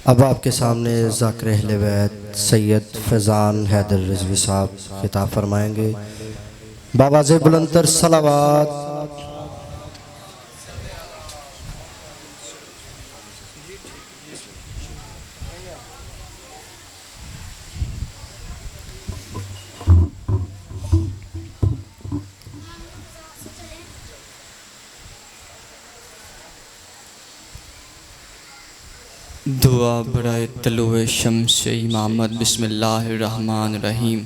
अब आपके सामने ज़ाकिर अहले बैत सैयद फैज़ान हैदर रिज़वी साहब खिताब फरमाएंगे। बावाज़े बुलंदतर सलावात। दुआ बराए तलुए शम्स इमामत बिस्मिल्लाहिर्रहमानिर्रहीम।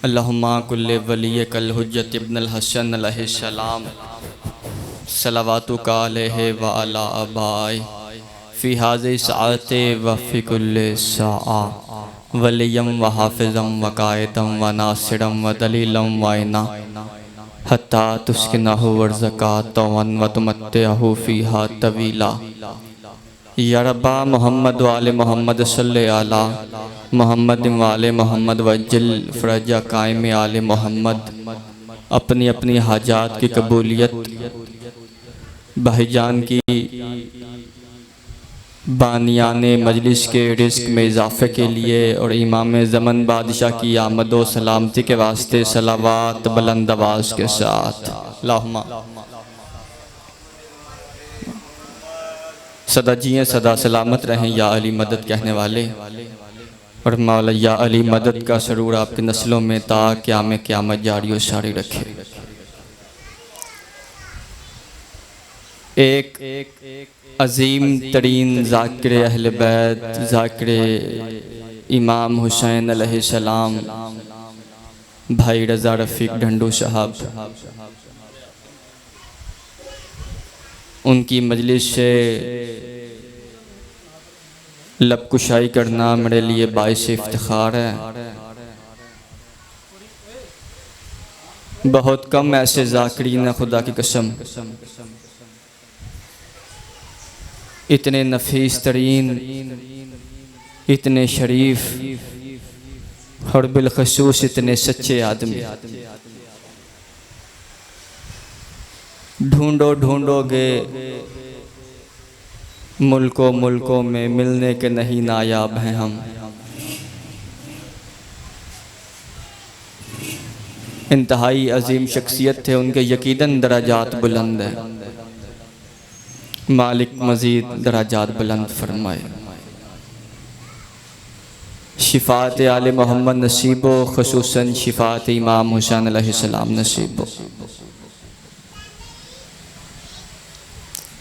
अल्लाहुम्मा कुल्ले वलिय कल हुज्जत इब्न अल हसन अलैहिस्सलाम सलावातुका अलैहि व अला अबाई फ़ी हाज़िहि सआते व फ़ी कुल्लि सआ वलियम व हाफ़िज़म व कायदम व नासिरम व दलीलम व इना हत्ता तुस्किनहु वर्ज़कातवन व तुमत्तिअहु फ़ीहा तवीला। या रब्बा मोहम्मद वाले मोहम्मद सल्ले अला मोहम्मद वाले मोहम्मद वज्जल फ़रजा कायम आले मोहम्मद। अपनी अपनी हाजात की कबूलियत, भाईजान की बानियाने मजलिस के रिस्क में इजाफ़े के लिए और इमाम ज़मन बादशाह की आमद व सलामती के वास्ते सलावात बुलंद आवाज़ के साथ अल्लाहुम्मा सदा जिए सदा सलामत रहें या अली मदद कहने वाले। और मौला या अली मदद का सरूर आपकी नस्लों में ता क़याम क़यामत जारी और सारी रखे। एक अजीम तरीन ज़ाकिर अहले बैत ज़ाकिर इमाम हुसैन अलैहिस्सलाम भाई रज़ा रफ़ीक ढंडू साहब, उनकी मजलिस से लब कुशाई करना मेरे लिए बाइस इफ्तिखार है। बहुत कम ऐसे ज़ाकिरीन खुदा की कसम इतने नफीस तरीन, इतने शरीफ और बिलखसूस इतने सच्चे आदमी ढूंढोगे मुल्कों मुल्कों में, मिलने के नहीं नायाब हैं हम। इंतहाई अजीम शख्सियत थे, उनके यकीनन दराजात बुलंद हैं। मालिक मज़ीद दराजात बुलंद फरमाए। शिफ़ात आले मोहम्मद नसीबो, खुसूसन शिफ़ात इमाम हुसैन अलैहिस्सलाम नसीबो।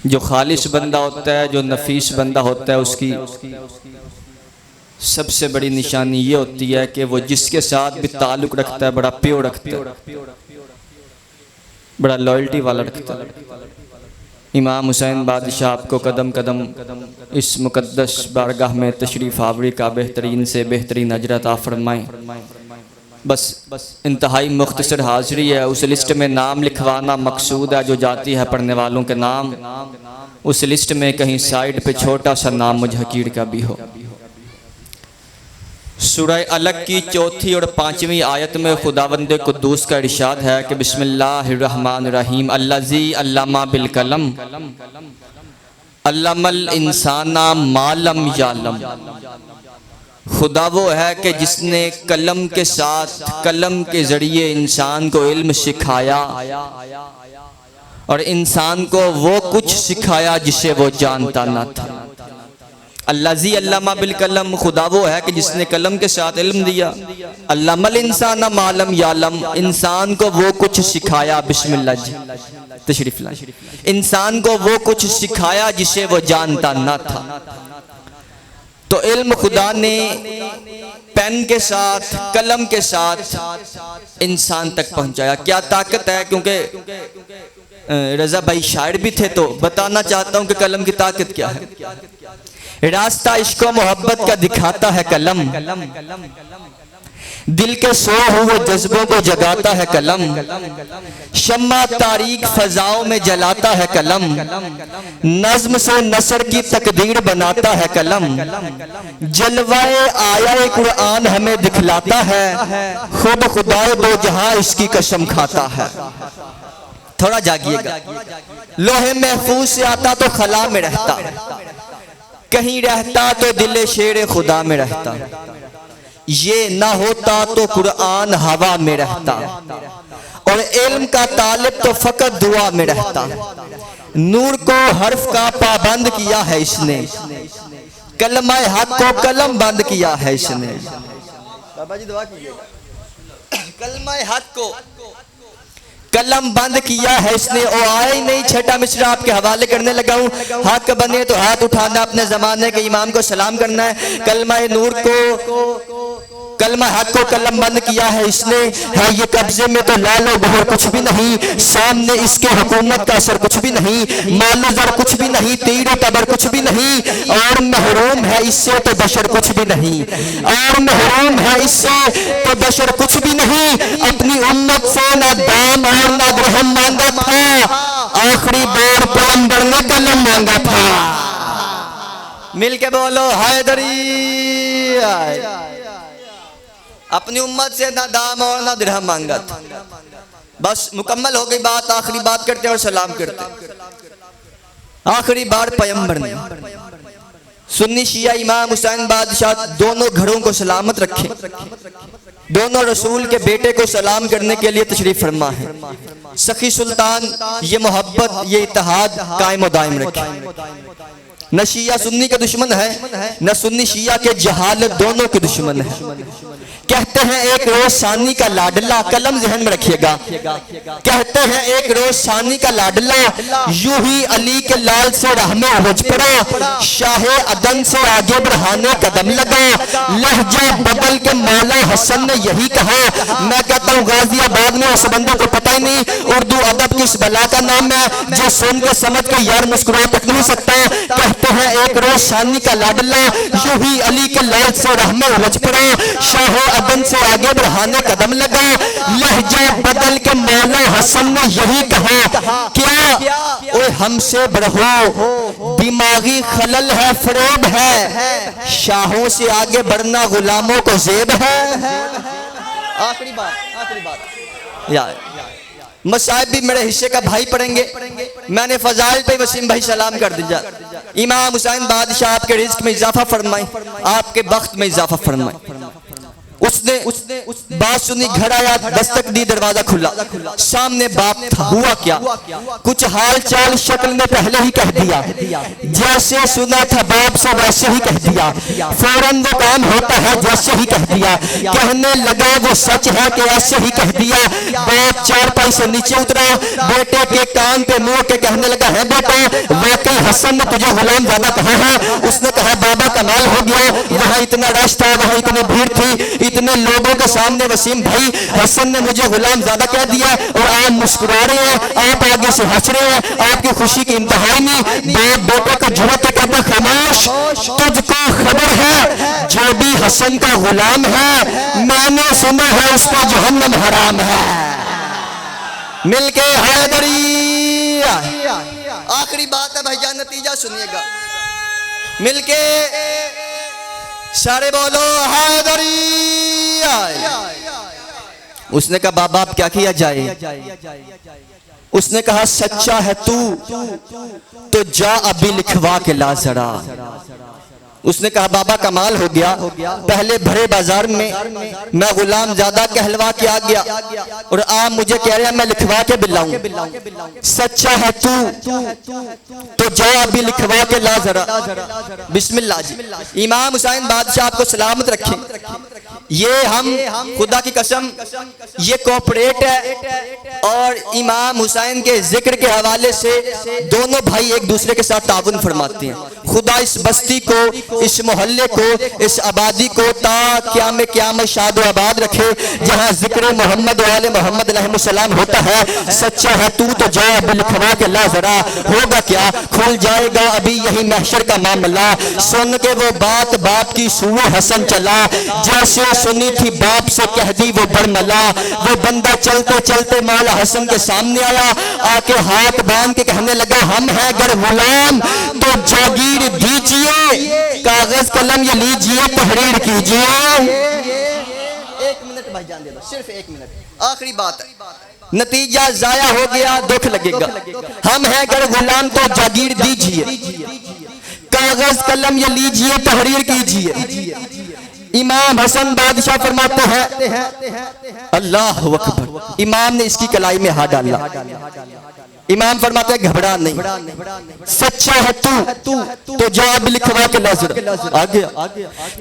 जो खालिस बंदा होता है, जो नफीस बंदा होता है, उसकी सबसे बड़ी निशानी ये होती है कि वो जिसके साथ भी ताल्लुक़ रखता है बड़ा प्योर रखता है, बड़ा लॉयल्टी वाला रखता है। इमाम हुसैन बादशाह आपको कदम कदम इस मुक़द्दस बारगाह में तशरीफ़ आवरी का बेहतरीन से बेहतरीन अजर अता फरमाएं। बस इंतहाई मुख्तसर हाज़िरी है। उस लिस्ट में नाम लिखवाना मकसूद है जो जाती है पढ़ने वालों के नाम। उस लिस्ट में कहीं साइड पे छोटा सा नाम मुझ हकीर का भी हो। सूरह अलग की चौथी और पांचवी आयत में खुदावंद कुद्दूस का इरशाद है कि बिस्मिल्लाहिर्रहमानिर्रहीम अल्लज़ी अल्लमा बिल कलम अल्लमल इंसाना मा लम यालम। खुदा वो है कि जिसने कलम के साथ, कलम के ज़रिए इंसान को इल्म सिखाया और इंसान को वो कुछ सिखाया जिसे वो जानता न था। अल्लाज़ी अल्लमा बिल कलम, खुदा वो है कि जिसने कलम के साथ इल्म दिया। अल्लमल इंसान मा लम यालम, इंसान को वो कुछ सिखाया। बिस्मिल्लाह जी तशरीफ लाए। इंसान को वो कुछ सिखाया जिसे वो जानता न था। तो इल्म खुदा ने पेन के साथ, कलम के साथ इंसान तक पहुंचाया। क्या ताकत है, क्योंकि रज़ा भाई शायर भी थे तो बताना चाहता हूं कि कलम की ताकत क्या है। रास्ता इश्क व मोहब्बत का दिखाता है कलम, दिल के सो हुए जज्बों को जगाता है कलम, शम्मा तारीक फजाओं में जलाता है कलम, नज्म से नसर की तकदीर बनाता है कलम, जलवाए आया कुरान हमें दिखलाता है, खुद खुदाए दो जहां इसकी कसम खाता है। थोड़ा जागिएगा। लोहे महफूज से आता तो खला में रहता, कहीं रहता तो दिल शेर खुदा में रहता, ये ना होता तो कुरान हवा में रहता, और इल्म का तालिब तो फकत दुआ में रहता। नूर को हर्फ का पाबंद किया है इसने, कलमा हक को कलम बंद किया है इसने। बाबा जी दुआ कीजिएगा। कलमा हक को कलम बंद किया है इसने। और आया ही नहीं, छठा मिसरा आपके हवाले करने लगा हूँ। हक बने तो हाथ उठाना, अपने जमाने के इमाम को सलाम करना है। कलमा नूर को कलमा हक को कलम बंद किया है इसने, है ये कब्जे में तो लालो गोहर कुछ भी नहीं, सामने इसके हुकूमत का असर कुछ भी नहीं, मालो जर कुछ भी नहीं, तीर कबर कुछ भी नहीं, और महरूम है इससे तो बशर कुछ भी नहीं, और महरूम है इससे तो बशर कुछ भी नहीं। अपनी उम्मत से ना दाम और ना दिरहम मांगा था, आखिरी बार पैगंबर ने कलम मांगा था। मिलके बोलो हैदरी। अपनी उम्मत से ना दाम और ना दिरहम मांगा था। बस मुकम्मल हो गई बात। आखिरी बात करते और सलाम करते। आखिरी बार पैगंबर ने सुन्नी शिया इमाम हुसैन बादशाह दोनों घरों को सलामत रखे, दोनों रसूल के बेटे को सलाम करने के लिए तशरीफ फरमा है। सखी सुल्तान ये मोहब्बत ये इत्तेहाद कायम और दायम रखे। न शिया सुन्नी के दुश्मन है, न सुन्नी शिया के जहालत दोनों के दुश्मन है। कहते हैं एक रोज सानी का लाडला, कलम जहन में रखिएगा। कहते हैं एक रोज सानी का लाडला, यूं ही अली के लाल से राह में उलझ पड़ा, शाहे अदन से आगे बढ़ाने कदम लगा, लहजा बदल के मौला हसन ने यही कहा। मैं कहता हूँ गाजियाबाद में उस बंदे को पता ही नहीं उर्दू अदब किस बला का नाम है, जो सुन के समझ के यार मुस्कुरा तक नहीं सकता। कहते हैं एक रोज सानी का लाडला, यूं ही अली के लाल से राह में उलझ पड़ा, शाहे अदन से आगे बढ़ाने कदम लगा, लहजा बदल के मौला हसन ने यही कहा। क्या ओए हमसे बढ़ो, दिमागी खलल है फरेब है, शाहों से आगे बढ़ना गुलामों को जेब है। आखिरी बात यार, मसाइब भी मेरे हिस्से का भाई पढ़ेंगे। मैंने फजाइल पे वसीम भाई सलाम कर दीजा। इमाम हुसैन बादशाह आपके रिज्क में इजाफा फरमाए, आपके बख्त में इजाफा फरमाए। उसने बात सुनी, घर आया, दस्तक दी, दरवाजा खुला, सामने बाप था। हुआ क्या, कुछ हाल चाल शक्ल में पहले ही कह दिया, जैसे सुना था बाप से वैसे ही कह दिया, फौरन वो काम होता है जैसे ही कह दिया। कहने लगा वो सच है कि ऐसे ही कह दिया। बाप चारपाई से नीचे उतरा, बेटे के कान पे मुंह के कहने लगा, है बेटा वाकई हसन ने तुझे गुलाम ज्यादा कहा है? उसने कहा बाबा कमाल हो गया, वहां इतना रश था, वहां इतनी भीड़ थी, इतने लोगों के सामने वसीम भाई हसन ने मुझे गुलाम ज्यादा कह दिया, और आप मुस्कुरा रहे हैं, आप आगे से हंस रहे हैं, आपकी खुशी की इंतहा नहीं। बाप बेटे को झुमक के कहता खामोश, तुझको खबर है जो भी हसन का गुलाम है, मैंने सुना है उसको जहन्नम हराम है। मिलके हैदरी। आखिरी बात है भाईजान, नतीजा सुनिएगा। मिलके सारे बोलो हैदरी। उसने कहा बाबा अब क्या किया जाए? उसने कहा सच्चा है तू तो जा अभी लिखवा के ला जरा। उसने कहा बाबा कमाल हो गया, पहले भरे बाजार में मैं गुलाम ज्यादा कहलवा के आ गया, और आप मुझे कह रहे हैं मैं लिखवा के बिलाऊं। सच्चा है तू तो जा अभी लिखवा के ला जरा। बिस्मिल्लाह जी। इमाम हुसैन बादशाह आपको सलामत रखे। ये हम खुदा की कसम ये कोऑपरेट है, और इमाम हुसैन के जिक्र के हवाले से दोनों भाई एक दूसरे के साथ ताउन फरमाते हैं। खुदा इस बस्ती को, इस मोहल्ले को, इस आबादी को ता क़यामत शाद आबाद रखे, जहाँ जिक्र मोहम्मद वाले मोहम्मद अलैहिस्सलाम होता है। सच्चा है तू तो जा अभी लिखवा के ला जरा। होगा क्या, खुल जाएगा अभी यही महशर का मामला। सुन के वो बात बाप की सूए हसन चला, जैसे सुनी थी बाप से कह दी वो बरमला। वो बंदा चलते चलते मौला हसन के सामने आया, आके हाथ बांध के कहने लगा हम हैं गर गुलाम तो जागीर दीजिए, कागज कलम ये लीजिए तहरीर कीजिए। 1 मिनट भाईजान दे दो, सिर्फ 1 मिनट। आखिरी बात है, नतीजा जाया हो गया, दुख लगेगा। हम हैं गर गुलाम तो जागीर दीजिए, कागज कलम ये लीजिए, तहरीर कीजिए। इमाम हसन बादशाह फरमाते हैं अल्लाह अकबर। इमाम ने इसकी कलाई में हाथ डाला। इमाम फरमाते हैं घबरा नहीं, सच्चा है तू तो जवाब लिखवा के नजर आ गया।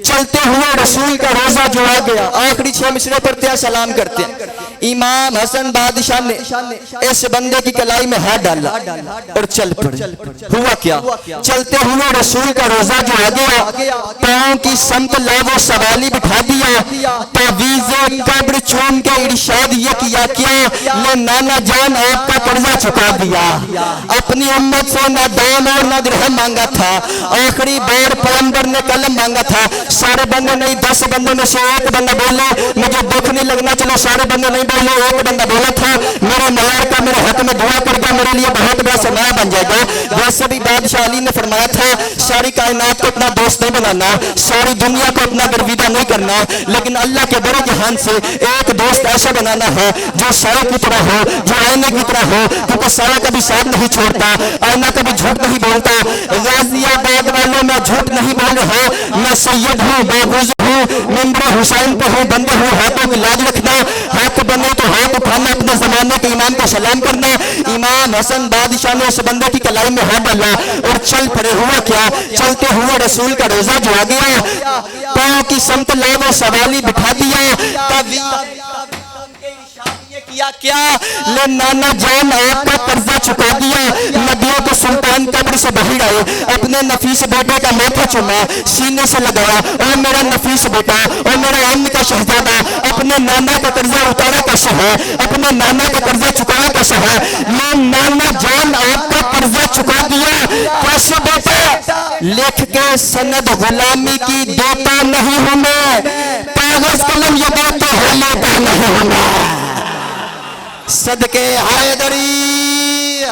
चलते हुए रसूल का रोजा जो आ गया, आखिरी 6 मिसरे पढ़ते हैं, सलाम करते हैं। इमाम हसन बादशाह ने इस बंदे की कलाई में हाथ डाला और चल पड़े। हुआ क्या, चलते हुए रसूल का रोजा जो आ गया, पाँव की समत लावो सवाली बिठा दिया, तावीज़ कब्र चूम के इरशाद ये किया क्या, ले नाना जान आपका कर्जा चुका दिया। अपनी उम्मत से ना दाम और ना दिरहम मांगा था, आखिरी बार पैगंबर ने कलम मांगा था। सारे बंदे नहीं, 10 बंदों में से एक बंदा बोले मुझे दुख नहीं लगना, चलो सारे बंदे नहीं बोले, एक बंदा बोला था मेरे मयार का मेरे हक में दुआ कर गया, मेरे लिए बहुत बड़ा सरमाया बन जाएगा। वैसे भी बादशाह अली ने फरमाया था सारी कायनात को अपना दोस्त नहीं बनाना, सारी दुनिया को अपना गर्विदा नहीं करना, लेकिन अल्लाह के बड़े जहान से एक दोस्त ऐसा बनाना है जो साया की तरह हो, जो आईने की तरह हो, क्योंकि साया कभी साथ नहीं छोड़ता, आईना कभी झूठ नहीं बोलता। गाजियाबाद वालों में झूठ नहीं बोल रहा, मैं सैयद हूँ, बाबूज हूँ, मेंबर हुसैन पे हूँ, बंदे हूँ, हाथों की लाज रखना, हाथ बने तो हाथ उठाना, अपने जमाने के इमाम को सलाम करना। इमाम हसन बादशाह ने उस बंदे की कलाई में हाथ डाला और चल पड़े। हुआ क्या, चलते हुए रसूल का रोजा जो आ गया, पाँव की समत लावो सवाली बिठा दिया, किया क्या, ले नाना जान आपका कर्जा चुका दिया। नदियों के सुल्तान कब्र से बाहर आए, अपने नफीस बेटे का माथा चुमा, सीने से लगाया, और मेरा नफीस बेटा और मेरा अम्म का शहजादा, अपने नाना का कर्जा उतारा कैसे है, अपने नाना का कर्जा चुकाया कैसे है। मैं नाना जान आपका कर्जा चुका दिया कैसे बेटा, लिख के सनद गुलामी की देता नहीं हूं मैं, कागज कलम ये देते हैं लेता नहीं हूं मैं। सदके हैदरी।